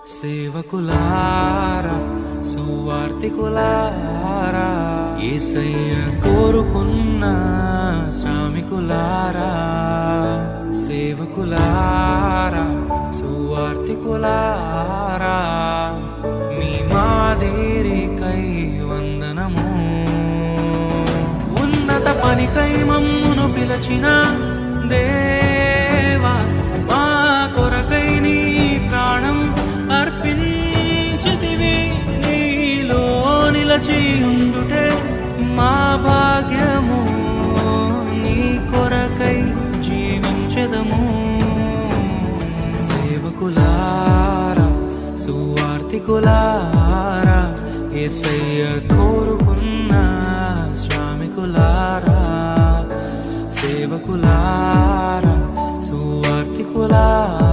సేవకులారా సువార్తికులారా యేసయ్య కోరుకున్న శ్రామికులారా సేవకులారా సువార్తికులారా మీ మాదిరికై వందనము ఉన్నత పనికై మమ్మును పిలచిన దేవా మా కొరకై నీ ప్రాణం అర్పించితివి నీలో నిలచి ఉండుటే మా భాగ్యము నీ కొరకై జీవించెదము సేవకులారా సువార్తికులారా యేసయ్య కోరుకున్న శ్రామికులారా సేవకులారా సువార్తికులారా